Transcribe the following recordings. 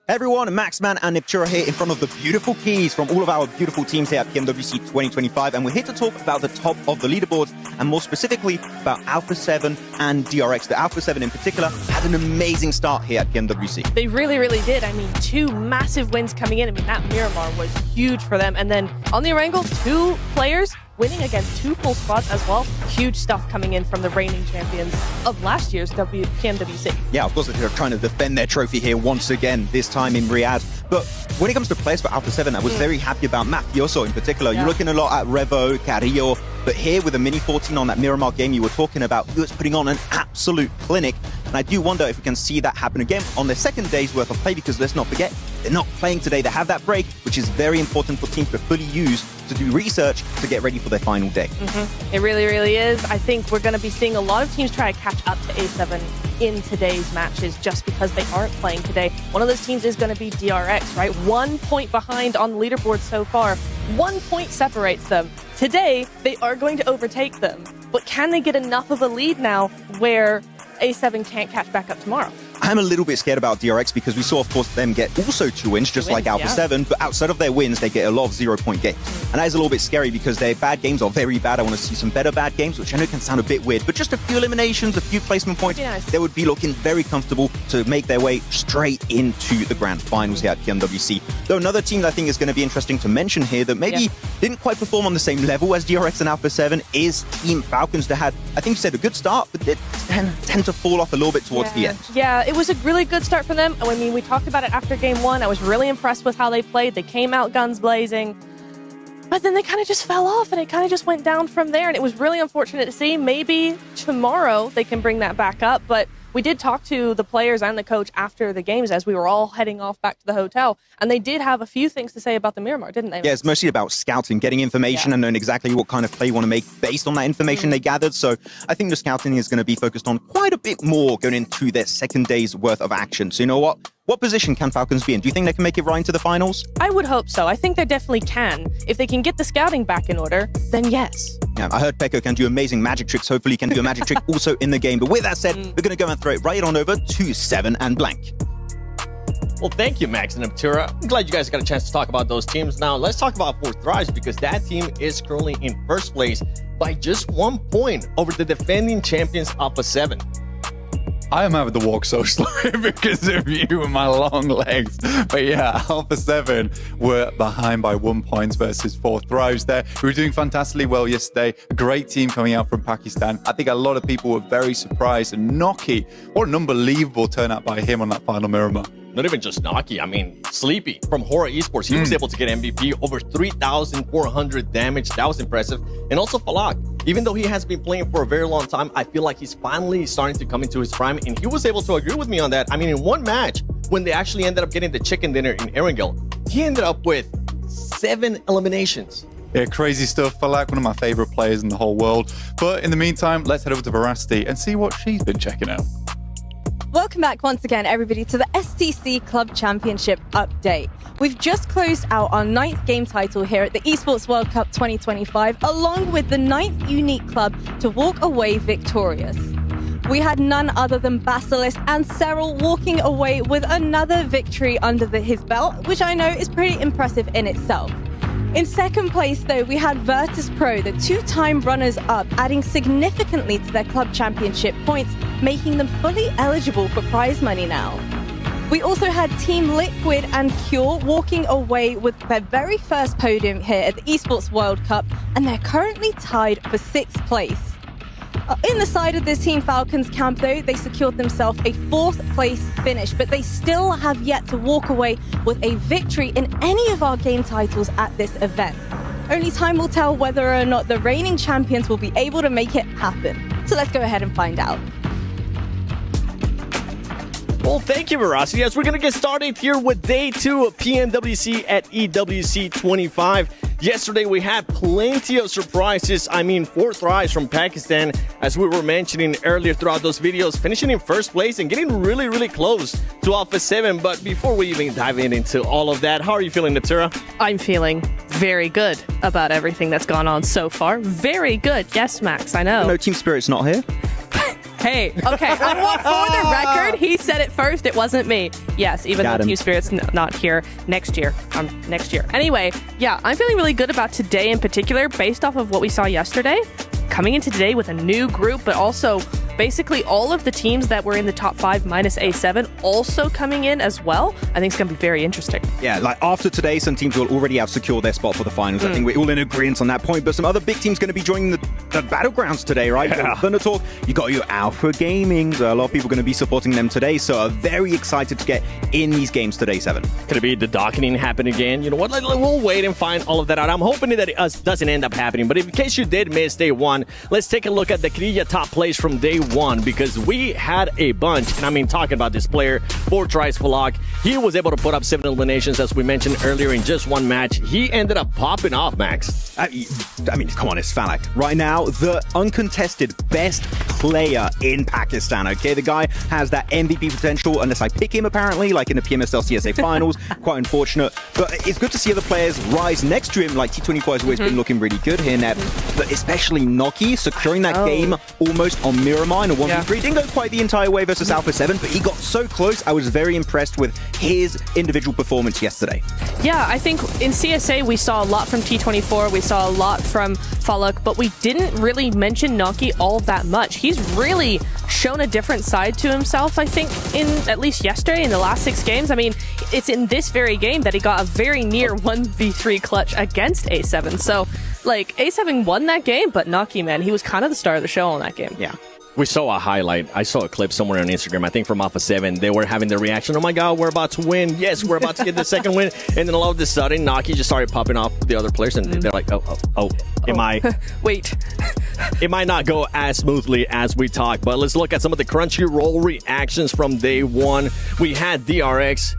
Everyone, Maxman and Niptura here in front of the beautiful keys from all of our beautiful teams here at PMWC 2025, and we're here to talk about the top of the leaderboards, and more specifically about Alpha 7 and DRX. The Alpha 7 in particular had an amazing start here at PMWC. They really, really did. I mean, two massive wins coming in. I mean, that Miramar was huge for them. And then on the Erangel, two players winning against two full squads as well. Huge stuff coming in from the reigning champions of last year's PMWC. Yeah, of course, they're trying to defend their trophy here once again, this time in Riyadh. But when it comes to players for Alpha 7, I was very happy about Mafioso in particular. Yeah. You're looking a lot at Revo, Carrillo, but here with a Mini 14 on that Miramar game you were talking about, he was putting on an absolute clinic. And I do wonder if we can see that happen again on their second day's worth of play, because let's not forget, they're not playing today. They have that break, which is very important for teams to fully use to do research to get ready for their final day. It really, really is. I think we're going to be seeing a lot of teams try to catch up to A7 in today's matches just because they aren't playing today. One of those teams is going to be DRX, right? 1 point behind on the leaderboard so far. 1 point separates them. Today, they are going to overtake them. But can they get enough of a lead now where A7 can't catch back up tomorrow? I'm a little bit scared about DRX because we saw, of course, them get also 2 wins, just like Alpha 7, but outside of their wins, they get a lot of 0-point games. And that is a little bit scary because their bad games are very bad. I want to see some better bad games, which I know can sound a bit weird, but just a few eliminations, a few placement points, they would be looking very comfortable to make their way straight into the grand finals here at PMWC. Though another team that I think is going to be interesting to mention here that maybe didn't quite perform on the same level as DRX and Alpha 7 is Team Falcons. That had, I think you said, a good start, but did tend to fall off a little bit towards the end. Yeah, it was a really good start for them. I mean, we talked about it after game one. I was really impressed with how they played. They came out guns blazing, but then they kind of just fell off and it kind of just went down from there. And it was really unfortunate to see. Maybe tomorrow they can bring that back up, but we did talk to the players and the coach after the games as we were all heading off back to the hotel, and they did have a few things to say about the Miramar, didn't they? Yeah, it's mostly about scouting, getting information and knowing exactly what kind of play you want to make based on that information they gathered. So I think the scouting is going to be focused on quite a bit more going into their second day's worth of action. So you know what? What position can Falcons be in? Do you think they can make it right into the finals? I would hope so. I think they definitely can. If they can get the scouting back in order, then yes. Yeah, I heard Pekko can do amazing magic tricks. Hopefully he can do a magic trick also in the game. But with that said, we're going to go and throw it right on over to 7 and Blank. Well, thank you, Max and Niptura. I'm glad you guys got a chance to talk about those teams. Now, let's talk about Fourth Thrives, because that team is currently in first place by just 1 point over the defending champions Alpha 7. I am having to walk so slow because of you and my long legs. But yeah, Alpha 7 were behind by 1 point versus Fourth Thrives there. We were doing fantastically well yesterday. A great team coming out from Pakistan. I think a lot of people were very surprised. And Noki, what an unbelievable turnout by him on that final Miramar. Not even just Naki, I mean, Sleepy from Horror Esports. He was able to get MVP, over 3,400 damage. That was impressive. And also Falak, even though he has been playing for a very long time, I feel like he's finally starting to come into his prime. And he was able to agree with me on that. I mean, in one match, when they actually ended up getting the chicken dinner in Erangel, he ended up with 7 eliminations. Yeah, crazy stuff. Falak, one of my favorite players in the whole world. But in the meantime, let's head over to Veracity and see what she's been checking out. Welcome back once again, everybody, to the STC Club Championship update. We've just closed out our 9th game title here at the Esports World Cup 2025, along with the 9th unique club to walk away victorious. We had none other than Basilisk and Cyril walking away with another victory under his belt, which I know is pretty impressive in itself. In second place, though, we had Virtus Pro, the 2-time runners-up, adding significantly to their club championship points, making them fully eligible for prize money now. We also had Team Liquid and Cure walking away with their very first podium here at the Esports World Cup, and they're currently tied for 6th place. In the side of this Team Falcons camp, though, they secured themselves a 4th place finish, but they still have yet to walk away with a victory in any of our game titles at this event. Only time will tell whether or not the reigning champions will be able to make it happen. So let's go ahead and find out. Well, thank you, Veracity. Yes, we're going to get started here with day 2 of PMWC at EWC 25. Yesterday, we had plenty of surprises. I mean, Fourth Thrives from Pakistan, as we were mentioning earlier throughout those videos, finishing in first place and getting really, really close to Alpha 7. But before we even dive into all of that, how are you feeling, Niptura? I'm feeling very good about everything that's gone on so far. Very good. Yes, Max, I know. No, Team Spirit's not here. Hey, okay. I want for the record, he said it first. It wasn't me. Yes, even Got though him. Q Spirit's not here next year. Next year. Anyway, yeah, I'm feeling really good about today in particular, based off of what we saw yesterday. Coming into today with a new group, but also basically all of the teams that were in the top 5 minus A7 also coming in as well. I think it's going to be very interesting. Yeah, like after today, some teams will already have secured their spot for the finals. I think we're all in agreement on that point. But some other big teams going to be joining the battlegrounds today, right? Yeah. Thunder Talk, you got your Alpha Gaming. So a lot of people going to be supporting them today. So are very excited to get in these games today, Seven. Could it be the docketing happen again? You know what? We'll wait and find all of that out. I'm hoping that it doesn't end up happening. But in case you did miss day one, let's take a look at the Krilla top plays from day one, because we had a bunch. And I mean, talking about this player, 4 tries for lock. He was able to put up 7 eliminations, as we mentioned earlier, in just one match. He ended up popping off, Max. I mean, come on, it's Falak. Right now, the uncontested best player in Pakistan, okay? The guy has that MVP potential, unless I pick him, apparently, like in the PMSL CSA finals. Quite unfortunate. But it's good to see other players rise next to him. Like T24 has always been looking really good here, Neb. But especially Noki, securing that game almost on Miramine, a 1v3. Didn't go quite the entire way versus Alpha 7, but he got so close. I was very impressed with his individual performance yesterday. Yeah, I think in CSA we saw a lot from T24, we saw a lot from Falak, but we didn't really mention Noki all that much. He's really shown a different side to himself, I think, in at least yesterday, in the last 6 games. I mean, it's in this very game that he got a very near 1v3 clutch against A7. So, like, A7 won that game, but Noki, man, he was kind of the star of the show on that game. Yeah. We saw a highlight. I saw a clip somewhere on Instagram, I think from Alpha 7. They were having their reaction. Oh my God, we're about to win. Yes, we're about to get the second win. And then all of a sudden, Noki just started popping off the other players. And they're like, Wait. It might not go as smoothly as we talk. But let's look at some of the Crunchyroll reactions from day one. We had DRX.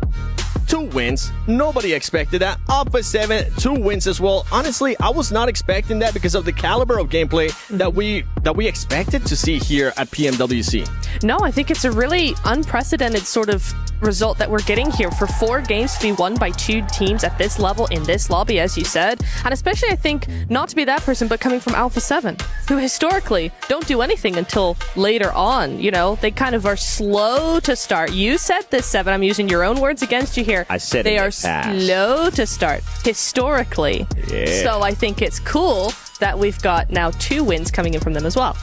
2 wins. Nobody expected that. Alpha 7, 2 wins as well. Honestly, I was not expecting that because of the caliber of gameplay that we expected to see here at PMWC. No, I think it's a really unprecedented sort of result that we're getting here for 4 games to be won by 2 teams at this level in this lobby, as you said. And especially, I think, not to be that person, but coming from Alpha 7, who historically don't do anything until later on. You know, they kind of are slow to start. You said this, 7. I'm using your own words against you here. I said they in are the past. slow to start historically. Yeah. So I think it's cool that we've got now 2 wins coming in from them as well.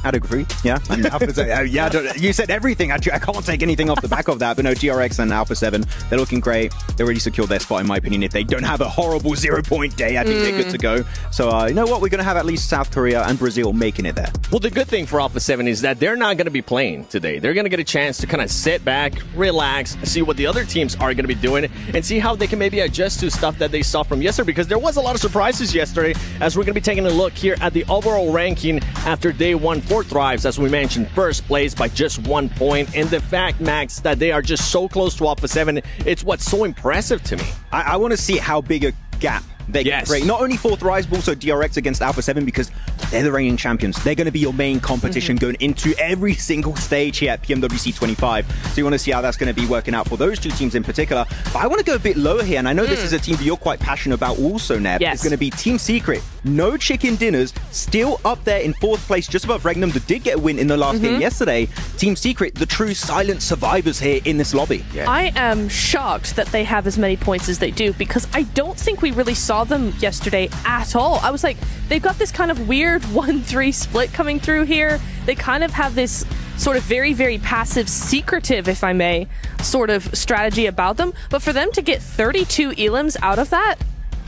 I'd agree. Yeah. I mean, you said everything. I can't take anything off the back of that. But no, GRX and Alpha 7, they're looking great. They already secured their spot, in my opinion. If they don't have a horrible 0-point day, I think they're good to go. So, you know what? We're going to have at least South Korea and Brazil making it there. Well, the good thing for Alpha 7 is that they're not going to be playing today. They're going to get a chance to kind of sit back, relax, see what the other teams are going to be doing, and see how they can maybe adjust to stuff that they saw from yesterday, because there was a lot of surprises yesterday, as we're going to be taking a look here at the overall ranking after day 1. 4 thrives, as we mentioned, first place by just 1 point. And the fact, Max, that they are just so close to Alpha 7, it's what's so impressive to me. I want to see how big a gap they can create. Not only 4th Rise, but also DRX against Alpha 7, because they're the reigning champions. They're going to be your main competition going into every single stage here at PMWC 25. So you want to see how that's going to be working out for those 2 teams in particular. But I want to go a bit lower here, and I know this is a team that you're quite passionate about also, Neb. Yes. It's going to be Team Secret. No chicken dinners, still up there in 4th place, just above Regnum, that did get a win in the last game yesterday. Team Secret, the true silent survivors here in this lobby. Yeah. I am shocked that they have as many points as they do, because I don't think we really saw them yesterday at all. I was like, they've got this kind of weird 1-3 split coming through here. They kind of have this sort of very, very passive, secretive, if I may, sort of strategy about them. But for them to get 32 elims out of that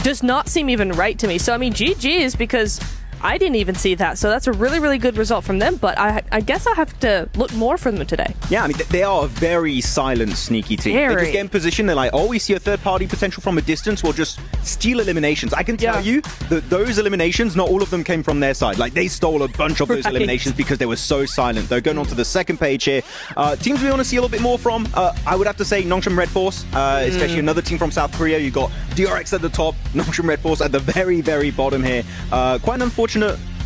does not seem even right to me. So, I mean, GG's, because I didn't even see that. So that's a really, really good result from them. But I guess I have to look more from them today. Yeah, I mean, they are a very silent, sneaky team. They just get in position. They're like, oh, we see a third-party potential from a distance. We'll just steal eliminations. I can tell you that those eliminations, not all of them came from their side. Like, they stole a bunch of those eliminations because they were so silent. They're going on to the second page here. Teams we want to see a little bit more from, I would have to say Nongshim Red Force, especially another team from South Korea. You got DRX at the top, Nongshim Red Force at the very, very bottom here. Quite an unfortunate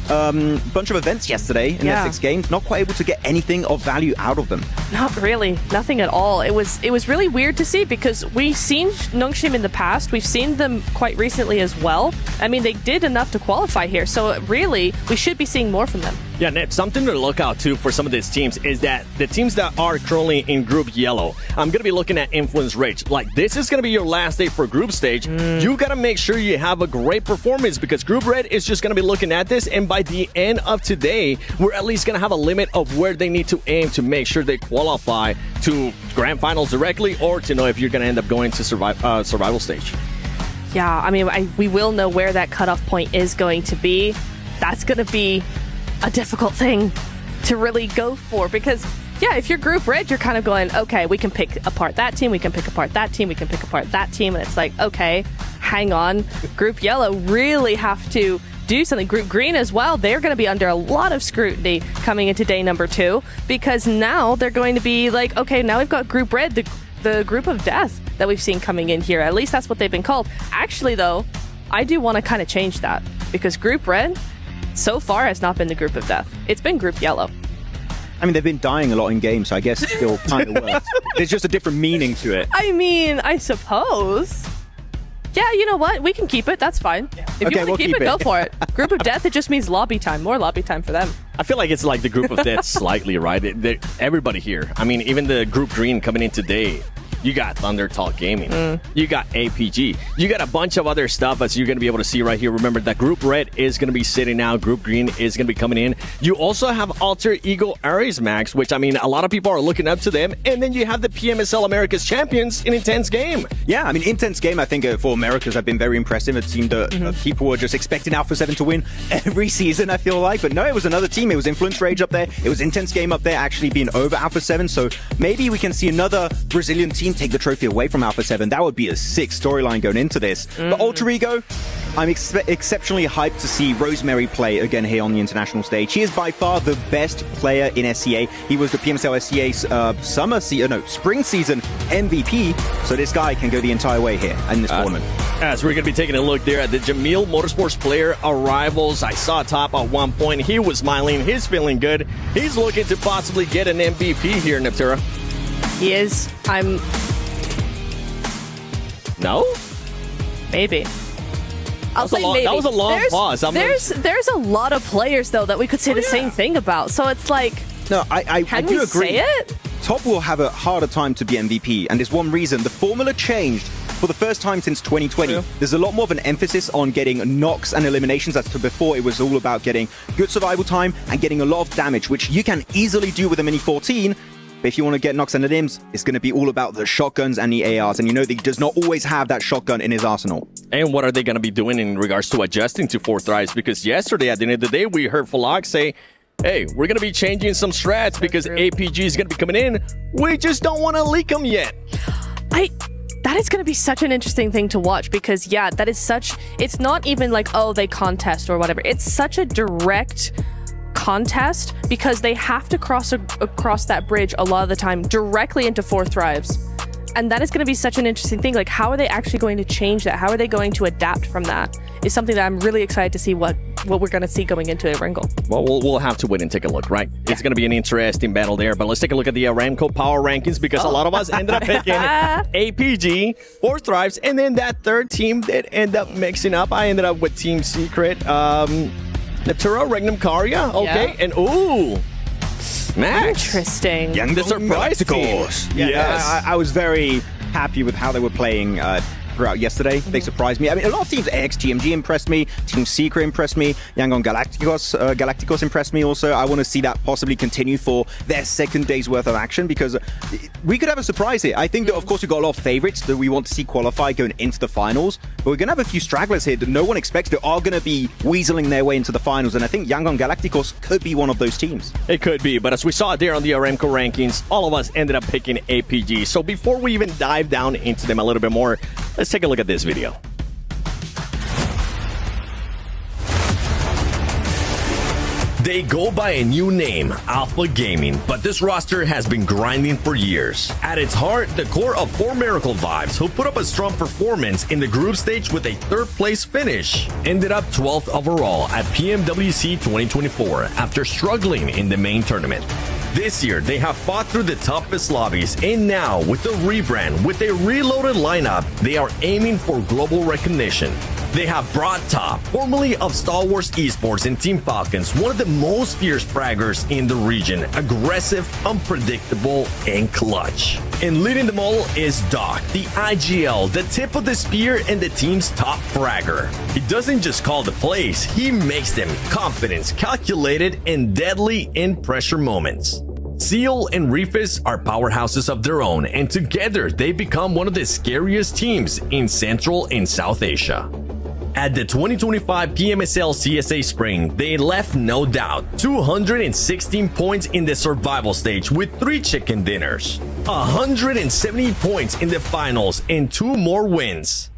bunch of events yesterday in their 6 games, not quite able to get anything of value out of them. Not really. Nothing at all. It was really weird to see because we've seen Nongshim in the past. We've seen them quite recently as well. I mean, they did enough to qualify here. So really, we should be seeing more from them. Yeah, Ned, something to look out too for some of these teams is that the teams that are currently in Group Yellow, I'm going to be looking at Influence Rage. Like, this is going to be your last day for Group Stage. You got to make sure you have a great performance because Group Red is just going to be looking at this. And by the end of today, we're at least going to have a limit of where they need to aim to make sure they qualify to Grand Finals directly or to know if you're going to end up going to Survival Stage. Yeah, I mean, we will know where that cutoff point is going to be. That's going to be a difficult thing to really go for because, yeah, if you're Group Red, you're kind of going, okay, we can pick apart that team, we can pick apart that team, we can pick apart that team, and it's like, okay, hang on. Group Yellow really have to do something. Group Green as well, they're going to be under a lot of scrutiny coming into day number 2 because now they're going to be like, okay, now we've got Group Red, the group of death that we've seen coming in here. At least that's what they've been called. Actually, though, I do want to kind of change that because Group Red so far has not been the group of death. It's been Group Yellow. I mean, they've been dying a lot in games, so I guess it still kind of works. There's just a different meaning to it. I mean, I suppose. Yeah, you know what? We can keep it. That's fine. If you want to keep it, go for it. Group of death, it just means lobby time. More lobby time for them. I feel like it's like the group of death slightly, right? Everybody here. I mean, even the Group Green coming in today. You got Thunder Talk Gaming. You got APG. You got a bunch of other stuff as you're going to be able to see right here. Remember that Group Red is going to be sitting out. Group Green is going to be coming in. You also have Alter Ego Ares Max, which, I mean, a lot of people are looking up to them. And then you have the PMSL America's Champions in Intense Game. Yeah, I mean, Intense Game, I think, for Americas have been very impressive. It seemed that people were just expecting Alpha 7 to win every season, I feel like. But no, it was another team. It was Influence Rage up there. It was Intense Game up there actually being over Alpha 7. So maybe we can see another Brazilian team take the trophy away from Alpha 7. That would be a sick storyline going into this. But Alter Ego, I'm exceptionally hyped to see Rosemary play again here on the international stage. She is by far the best player in SCA. He was the PMSL SCA spring season MVP. So this guy can go the entire way here in this tournament. As we're going to be taking a look there at the Jamil Motorsports player arrivals. I saw Top at one point. He was smiling. He's feeling good. He's looking to possibly get an MVP here, Neptura. He is. No? Maybe. I'll say maybe. That was a long pause. There's a lot of players, though, that we could say the same thing about. So it's like, no, I do agree. Say it? Top will have a harder time to be MVP, and there's one reason. The formula changed for the first time since 2020. True. There's a lot more of an emphasis on getting knocks and eliminations as to before it was all about getting good survival time and getting a lot of damage, which you can easily do with a Mini 14. But if you want to get knocks and elims, it's going to be all about the shotguns and the ARs. And you know that he does not always have that shotgun in his arsenal. And what are they going to be doing in regards to adjusting to 4 thrives? Because yesterday, at the end of the day, we heard Falak say, hey, we're going to be changing some strats because APG is going to be coming in. We just don't want to leak them yet. That is going to be such an interesting thing to watch because, yeah, that is such... It's not even like, oh, they contest or whatever. It's such a direct contest because they have to cross that bridge a lot of the time directly into 4 thrives. And that is going to be such an interesting thing. Like, how are they actually going to change that? How are they going to adapt from that? Is something that I'm really excited to see what we're going to see going into Ringle. Well, we'll have to wait and take a look, right? It's going to be an interesting battle there. But let's take a look at the Aramco Power Rankings because a lot of us ended up picking APG, 4 thrives, and then that third team that ended up mixing up. I ended up with Team Secret, Natura, Regnum Karya, okay, and ooh, Max. Interesting. The surprise team. Yes. I was very happy with how they were playing throughout yesterday. They surprised me. I mean, a lot of teams, AXGMG impressed me, Team Secret impressed me, Yangon Galacticos impressed me also. I want to see that possibly continue for their second day's worth of action because we could have a surprise here. I think that, of course, we've got a lot of favorites that we want to see qualify going into the finals, but we're going to have a few stragglers here that no one expects that are going to be weaseling their way into the finals, and I think Yangon Galacticos could be one of those teams. It could be, but as we saw there on the Aramco rankings, all of us ended up picking APG. So before we even dive down into them a little bit more, let's take a look at this video. They go by a new name, Alpha Gaming, but this roster has been grinding for years. At its heart, the core of 4 Miracle Vibes, who put up a strong performance in the group stage with a 3rd place finish, ended up 12th overall at PMWC 2024 after struggling in the main tournament. This year, they have fought through the toughest lobbies, and now, with the rebrand, with a reloaded lineup, they are aiming for global recognition. They have brought Top, formerly of Star Wars Esports and Team Falcons, one of the most fierce fraggers in the region, aggressive, unpredictable, and clutch. And leading them all is Doc, the IGL, the tip of the spear and the team's top fragger. He doesn't just call the plays, he makes them confident, calculated, and deadly in pressure moments. Seal and Reefus are powerhouses of their own, and together they become one of the scariest teams in Central and South Asia. At the 2025 PMSL CSA Spring, they left no doubt 216 points in the survival stage with 3 chicken dinners, 170 points in the finals, and 2 more wins.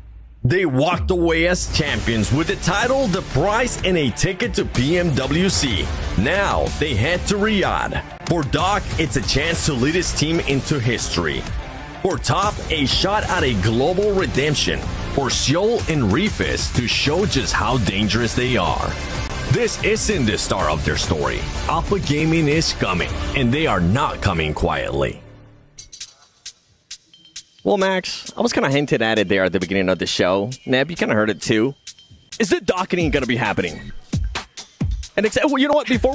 They walked away as champions with the title, the prize, and a ticket to PMWC. Now they head to Riyadh. For Doc, it's a chance to lead his team into history. For Top, a shot at a global redemption. For Seoul and Reefus to show just how dangerous they are. This isn't the star of their story. Alpha Gaming is coming, and they are not coming quietly. Well, Max, I was kind of hinted at it there at the beginning of the show. Neb, you kind of heard it too. Is the docketing going to be happening? And well, you know what? Before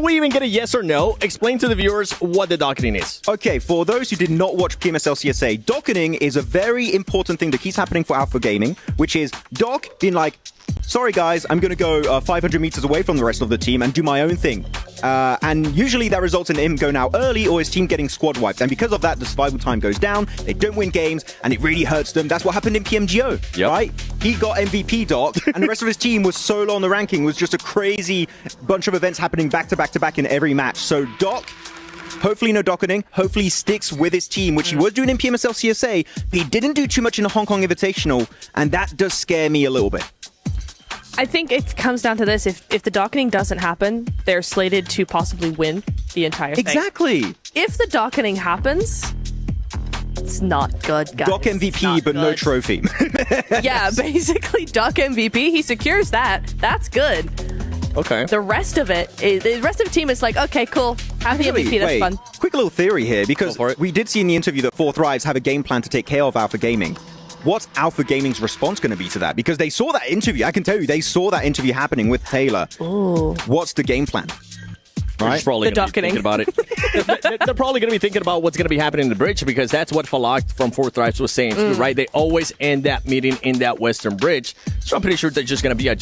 we even get a yes or no, explain to the viewers what the docketing is. Okay, for those who did not watch PMSL CSA, docketing is a very important thing that keeps happening for Alpha Gaming, which is Doc being like, sorry guys, I'm going to go 500 meters away from the rest of the team and do my own thing. And usually that results in him going out early or his team getting squad wiped. And because of that, the survival time goes down, they don't win games, and it really hurts them. That's what happened in PMGO, right? He got MVP Doc, and the rest of his team was so low on the ranking. It was just a crazy bunch of events happening back to back to back in every match. So Doc, hopefully no docketing. Hopefully he sticks with his team, which he was doing in PMSL CSA, but he didn't do too much in the Hong Kong Invitational, and that does scare me a little bit. I think it comes down to this. If the docketing doesn't happen, they're slated to possibly win the entire thing. Exactly. If the docketing happens, it's not good, guys. Doc MVP, but no trophy. Yeah, basically Doc MVP. He secures that. That's good. Okay. The rest of it, the rest of the team is like, okay, cool. Have the MVP. That's fun. Quick little theory here, because we did see in the interview that 4 Thrives have a game plan to take care of Alpha Gaming. What's Alpha Gaming's response going to be to that? Because they saw that interview. I can tell you, they saw that interview happening with Taylor. Ooh. What's the game plan? Right? Probably the docketing. About it. They're probably going to be thinking about what's going to be happening in the bridge, because that's what Falak from 4 Thrives was saying too, right? They always end that meeting in that Western Bridge. So I'm pretty sure they're just going to be adjusting.